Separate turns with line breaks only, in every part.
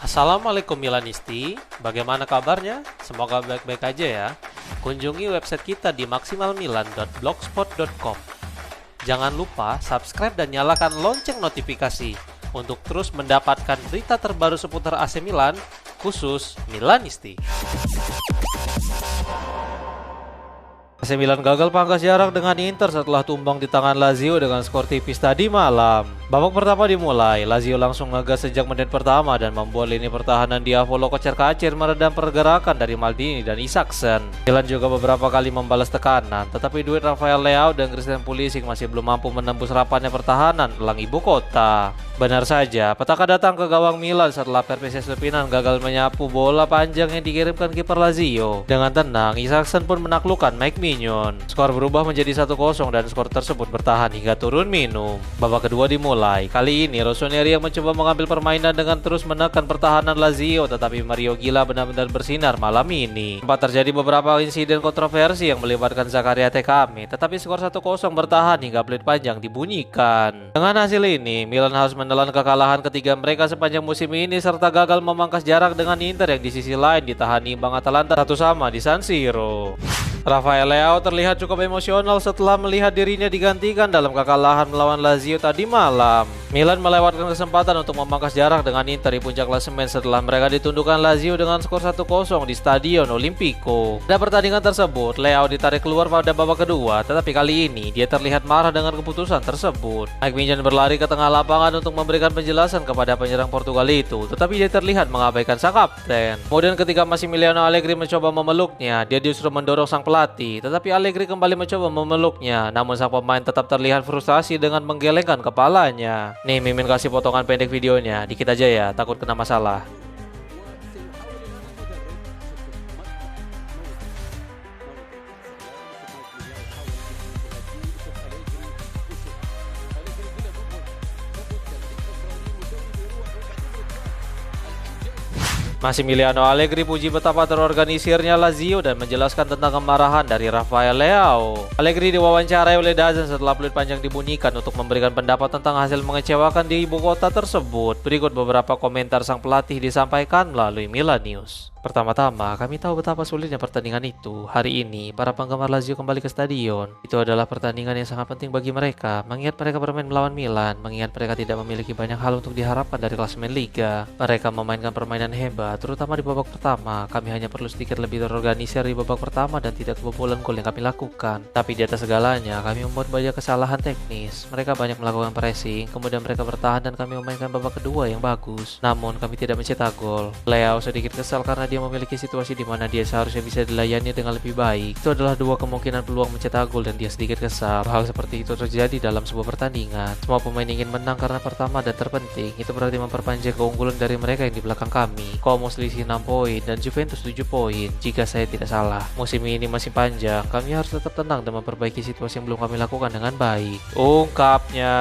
Assalamualaikum Milanisti, bagaimana kabarnya? Semoga baik-baik aja ya. Kunjungi website kita di maksimalmilan.blogspot.com. Jangan lupa subscribe dan nyalakan lonceng notifikasi untuk terus mendapatkan berita terbaru seputar AC Milan, khusus Milanisti. AC Milan gagal pangkas jarak dengan Inter setelah tumbang di tangan Lazio dengan skor tipis tadi malam. Babak pertama dimulai, Lazio langsung ngegas sejak menit pertama dan membuat lini pertahanan Diavolo kocar-kacir meredam pergerakan dari Maldini dan Isaksen. Milan juga beberapa kali membalas tekanan, tetapi duet Rafael Leao dan Christian Pulisic masih belum mampu menembus rapannya pertahanan elang ibu kota. Benar saja, petaka datang ke gawang Milan setelah Pervis Estupinan gagal menyapu bola panjang yang dikirimkan kiper Lazio. Dengan tenang, Isaksen pun menaklukkan Mike Mignon. Skor berubah menjadi 1-0 dan skor tersebut bertahan hingga turun minum. Babak kedua dimulai. Kali ini Rossoneri yang mencoba mengambil permainan dengan terus menekan pertahanan Lazio, tetapi Mario Gila benar-benar bersinar malam ini. Sempat terjadi beberapa insiden kontroversi yang melibatkan Zakaria Tekame, tetapi skor 1-0 bertahan hingga peluit panjang dibunyikan. Dengan hasil ini, Milan harus menelan kekalahan ketiga mereka sepanjang musim ini serta gagal memangkas jarak dengan Inter yang di sisi lain ditahan imbang Atalanta 1-1 di San Siro. Rafael Leao terlihat cukup emosional setelah melihat dirinya digantikan dalam kekalahan melawan Lazio tadi malam. Milan melewatkan kesempatan untuk memangkas jarak dengan Inter di puncak klasemen setelah mereka ditundukkan Lazio dengan skor 1-0 di Stadion Olimpico. Pada pertandingan tersebut, Leao ditarik keluar pada babak kedua, tetapi kali ini dia terlihat marah dengan keputusan tersebut. Mike Mignon berlari ke tengah lapangan untuk memberikan penjelasan kepada penyerang Portugal itu, tetapi dia terlihat mengabaikan sang kapten. Kemudian ketika Massimiliano Allegri mencoba memeluknya, dia justru mendorong sang pelatih, tetapi Allegri kembali mencoba memeluknya, namun sang pemain tetap terlihat frustasi dengan menggelengkan kepalanya. Nih, Mimin kasih potongan pendek videonya, dikit aja ya, takut kena masalah. Massimiliano Allegri puji betapa terorganisirnya Lazio dan menjelaskan tentang kemarahan dari Rafael Leao. Allegri diwawancarai oleh DAZN setelah peluit panjang dibunyikan untuk memberikan pendapat tentang hasil mengecewakan di ibu kota tersebut. Berikut beberapa komentar sang pelatih disampaikan melalui Milan News. Pertama-tama, kami tahu betapa sulitnya pertandingan itu. Hari ini, para penggemar Lazio kembali ke stadion. Itu adalah pertandingan yang sangat penting bagi mereka, mengingat mereka bermain melawan Milan, mengingat mereka tidak memiliki banyak hal untuk diharapkan dari klasemen Liga. Mereka memainkan permainan hebat, terutama di babak pertama. Kami hanya perlu sedikit lebih terorganisir di babak pertama dan tidak kebobolan gol yang kami lakukan. Tapi di atas segalanya, kami membuat banyak kesalahan teknis. Mereka banyak melakukan pressing, kemudian mereka bertahan dan kami memainkan babak kedua yang bagus. Namun, kami tidak mencetak gol. Leao sedikit kesal karena dia memiliki situasi di mana dia seharusnya bisa dilayani dengan lebih baik. Itu adalah dua kemungkinan peluang mencetak gol dan dia sedikit kesal. Hal seperti itu terjadi dalam sebuah pertandingan. Semua pemain ingin menang karena pertama dan terpenting, itu berarti memperpanjang keunggulan dari mereka yang di belakang kami. Como selisih 6 poin dan Juventus 7 poin jika saya tidak salah. Musim ini masih panjang, kami harus tetap tenang dan memperbaiki situasi yang belum kami lakukan dengan baik, ungkapnya.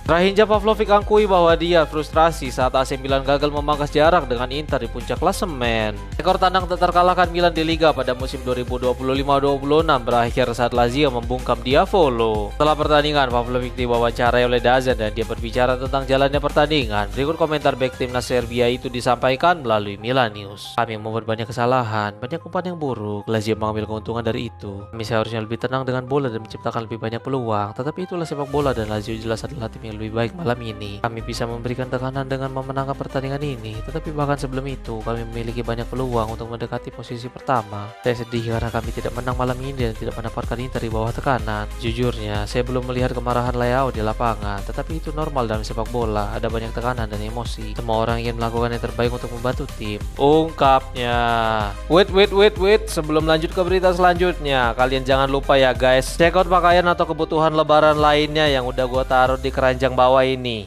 Rahinja Pavlovic akui bahwa dia frustrasi saat AC Milan gagal memangkas jarak dengan Inter di puncak klasemen. Rekor tandang tak terkalahkan Milan di Liga pada musim 2025-26 berakhir saat Lazio membungkam Diavolo. Setelah pertandingan, Pavlovic diwawancarai oleh DAZN dan dia berbicara tentang jalannya pertandingan. Berikut komentar bek timnas Serbia itu disampaikan melalui Milan News. Kami membuat banyak kesalahan, banyak umpan yang buruk. Lazio mengambil keuntungan dari itu. Kami seharusnya lebih tenang dengan bola dan menciptakan lebih banyak peluang. Tetapi itulah sepak bola dan Lazio jelas adalah tim yang lebih baik malam ini. Kami bisa memberikan tekanan dengan memenangkan pertandingan ini, tetapi bahkan sebelum itu kami memiliki banyak peluang untuk mendekati posisi pertama. Saya sedih karena kami tidak menang malam ini dan tidak mendapatkan Inter di bawah tekanan. Jujurnya, saya belum melihat kemarahan Leao di lapangan, tetapi itu normal dalam sepak bola. Ada banyak tekanan dan emosi. Semua orang ingin melakukan yang terbaik untuk membantu tim, ungkapnya. Wait, sebelum lanjut ke berita selanjutnya, kalian jangan lupa ya guys, check out pakaian atau kebutuhan lebaran lainnya yang udah gua taruh di keranjang bawah ini.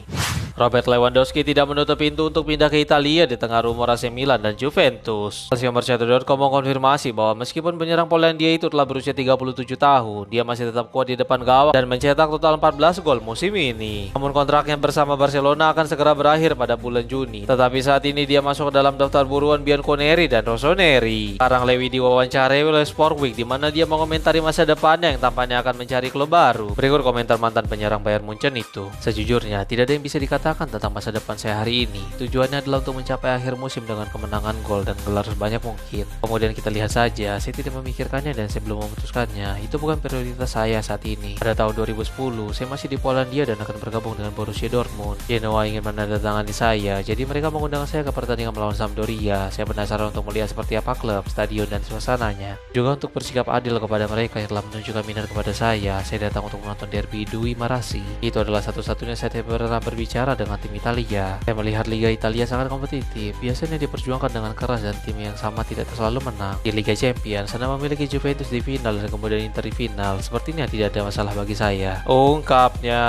Robert Lewandowski tidak menutup pintu untuk pindah ke Italia di tengah rumor AC Milan dan Juventus. Calciomercato.com mengkonfirmasi bahwa meskipun penyerang Polandia itu telah berusia 37 tahun, dia masih tetap kuat di depan gawang dan mencetak total 14 gol musim ini. Namun kontraknya bersama Barcelona akan segera berakhir pada bulan Juni. Tetapi saat ini dia masuk ke dalam daftar buruan Bianconeri dan Rossoneri. Sekarang Lewi diwawancarai oleh Sportweek di mana dia mengomentari masa depannya yang tampaknya akan mencari klub baru. Berikut komentar mantan penyerang Bayern Munchen itu. Sejujurnya, tidak ada yang bisa dikatakan mengatakan tentang masa depan saya hari ini. Tujuannya adalah untuk mencapai akhir musim dengan kemenangan gol dan gelar sebanyak mungkin. Kemudian kita lihat saja, saya tidak memikirkannya dan saya belum memutuskannya. Itu bukan prioritas saya saat ini. Pada tahun 2010, saya masih di Polandia dan akan bergabung dengan Borussia Dortmund. Genoa ingin menandatangani saya, jadi mereka mengundang saya ke pertandingan melawan Sampdoria. Saya penasaran untuk melihat seperti apa klub, stadion, dan suasananya. Juga untuk bersikap adil kepada mereka yang telah menunjukkan minat kepada saya datang untuk menonton derby Dui Marassi. Itu adalah satu-satunya saya pernah berbicara dengan tim Italia. Saya melihat Liga Italia sangat kompetitif. Biasanya diperjuangkan dengan keras dan tim yang sama tidak selalu menang. Di Liga Champions, Anda memiliki Juventus di final dan kemudian Inter di final. Sepertinya tidak ada masalah bagi saya. Ungkapnya.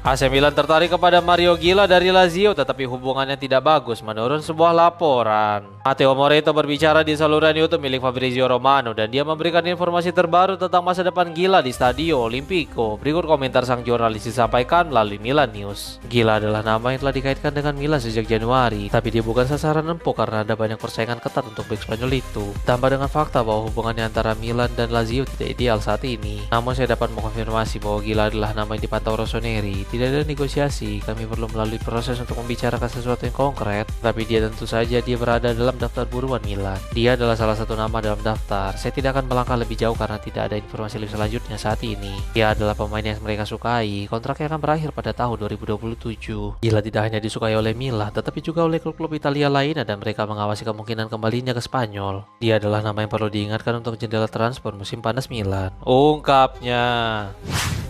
AC Milan tertarik kepada Mario Gila dari Lazio, tetapi hubungannya tidak bagus menurut sebuah laporan. Matteo Moretto berbicara di saluran YouTube milik Fabrizio Romano dan dia memberikan informasi terbaru tentang masa depan Gila di Stadio Olimpico. Berikut komentar sang jurnalis disampaikan melalui Milan News. Gila adalah nama yang telah dikaitkan dengan Milan sejak Januari, tapi dia bukan sasaran empuk karena ada banyak persaingan ketat untuk bek Spanyol itu. Tambah dengan fakta bahwa hubungannya antara Milan dan Lazio tidak ideal saat ini. Namun saya dapat mengkonfirmasi bahwa Gila adalah nama yang dipantau Rossoneri. Tidak ada negosiasi, kami perlu melalui proses untuk membicarakan sesuatu yang konkret, tapi dia tentu saja dia berada dalam daftar buruan Milan. Dia adalah salah satu nama dalam daftar. Saya tidak akan melangkah lebih jauh karena tidak ada informasi lebih selanjutnya saat ini. Dia adalah pemain yang mereka sukai. Kontraknya akan berakhir pada tahun 2027. Gila tidak hanya disukai oleh Milan, tetapi juga oleh klub-klub Italia lainnya dan mereka mengawasi kemungkinan kembalinya ke Spanyol. Dia adalah nama yang perlu diingatkan untuk jendela transfer musim panas Milan. Ungkapnya.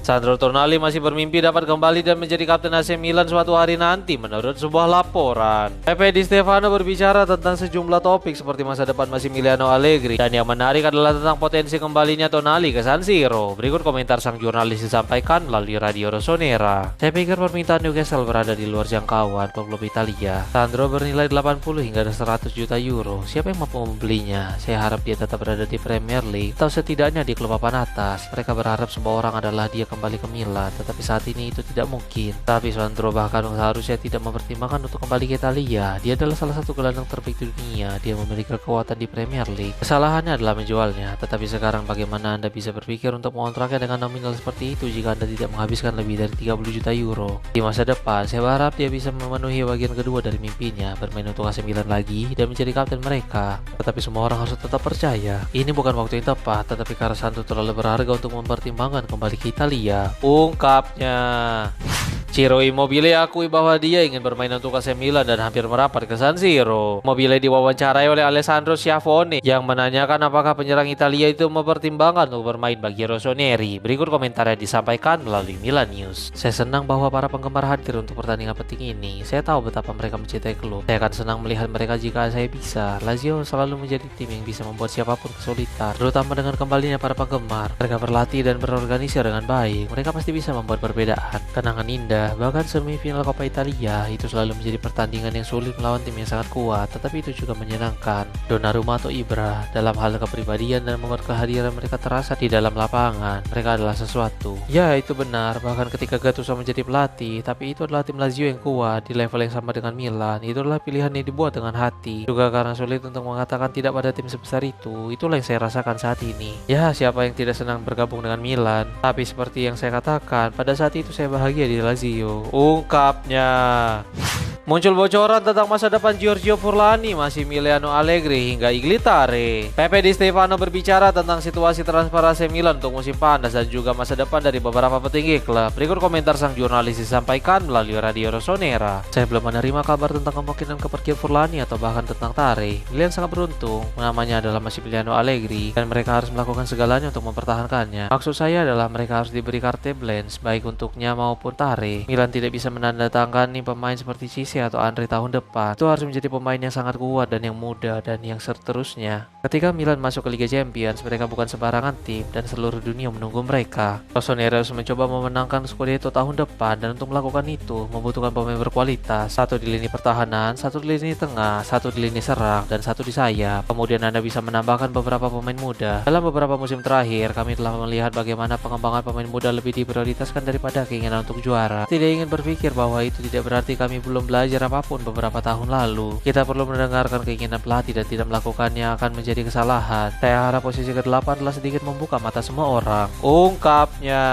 Sandro Tonali masih bermimpi dapat kembali dan menjadi kapten AC Milan suatu hari nanti menurut sebuah laporan. Pepe Di Stefano berbicara tentang sejumlah topik seperti masa depan Massimiliano Allegri dan yang menarik adalah tentang potensi kembalinya Tonali ke San Siro. Berikut komentar sang jurnalis disampaikan melalui Radio Rossonera. Saya pikir permintaan Newcastle berada di luar jangkauan klub Italia. Sandro bernilai 80 hingga 100 juta euro. Siapa yang mampu membelinya? Saya harap dia tetap berada di Premier League atau setidaknya di klub papan atas. Mereka berharap semua orang adalah dia kembali ke Milan, tetapi saat ini itu tidak mungkin. Tapi Sandro bahkan seharusnya tidak mempertimbangkan untuk kembali ke Italia. Dia adalah salah satu gelandang terbaik di dunia. Dia memiliki kekuatan di Premier League. Kesalahannya adalah menjualnya. Tetapi sekarang bagaimana Anda bisa berpikir untuk mengontraknya dengan nominal seperti itu jika Anda tidak menghabiskan lebih dari 30 juta euro? Di masa depan, saya berharap dia bisa memenuhi bagian kedua dari mimpinya, bermain untuk AC Milan lagi dan menjadi kapten mereka. Tetapi semua orang harus tetap percaya. Ini bukan waktu yang tepat, tetapi karena Sandro terlalu berharga untuk mempertimbangkan kembali ke Italia. Ungkapnya. Ciro Immobile akui bahwa dia ingin bermain untuk AC Milan dan hampir merapat ke San Siro. Immobile diwawancarai oleh Alessandro Schiavone yang menanyakan apakah penyerang Italia itu mempertimbangkan untuk bermain bagi Rossoneri. Berikut komentarnya disampaikan melalui Milan News. Saya senang bahwa para penggemar hadir untuk pertandingan penting ini. Saya tahu betapa mereka mencintai klub. Saya akan senang melihat mereka jika saya bisa. Lazio selalu menjadi tim yang bisa membuat siapapun kesulitan, terutama dengan kembalinya para penggemar. Mereka berlatih dan berorganisir dengan baik. Mereka pasti bisa membuat perbedaan. Kenangan indah. Bahkan semifinal Coppa Italia itu selalu menjadi pertandingan yang sulit melawan tim yang sangat kuat, tetapi itu juga menyenangkan. Donnarumma atau Ibra, dalam hal kepribadian dan membuat kehadiran mereka terasa di dalam lapangan, mereka adalah sesuatu. Ya, itu benar, bahkan ketika Gattuso menjadi pelatih, tapi itu adalah tim Lazio yang kuat, di level yang sama dengan Milan. Itu adalah pilihan yang dibuat dengan hati. Juga karena sulit untuk mengatakan tidak pada tim sebesar itu, itulah yang saya rasakan saat ini. Ya, siapa yang tidak senang bergabung dengan Milan? Tapi seperti yang saya katakan, pada saat itu saya bahagia di Lazio. Ungkapnya. Muncul bocoran tentang masa depan Giorgio Furlani, Massimiliano Allegri hingga Iglitare. Pepe Di Stefano berbicara tentang situasi transfer AC Milan untuk musim panas dan juga masa depan dari beberapa petinggi klub. Berikut komentar sang jurnalis disampaikan melalui Radio Rossonera. Saya belum menerima kabar tentang kemungkinan kepergian Furlani atau bahkan tentang Tare. Milan sangat beruntung, namanya adalah Massimiliano Allegri dan mereka harus melakukan segalanya untuk mempertahankannya. Maksud saya adalah mereka harus diberi carte blanche baik untuknya maupun Tare. Milan tidak bisa menandatangani pemain seperti Cisse atau Andri tahun depan. Itu harus menjadi pemain yang sangat kuat dan yang muda dan yang seterusnya. Ketika Milan masuk ke Liga Champions, mereka bukan sembarangan tim dan seluruh dunia menunggu mereka. Rossoneri harus mencoba memenangkan Scudetto tahun depan dan untuk melakukan itu membutuhkan pemain berkualitas, satu di lini pertahanan, satu di lini tengah, satu di lini serang, dan satu di sayap. Kemudian Anda bisa menambahkan beberapa pemain muda. Dalam beberapa musim terakhir, kami telah melihat bagaimana pengembangan pemain muda lebih diprioritaskan daripada keinginan untuk juara. Tidak ingin berpikir bahwa itu tidak berarti kami belum belajar apapun beberapa tahun lalu. Kita perlu mendengarkan keinginan pelatih dan tidak melakukannya akan menjadi kesalahan. Saya harap posisi ke-8 adalah sedikit membuka mata semua orang. Ungkapnya.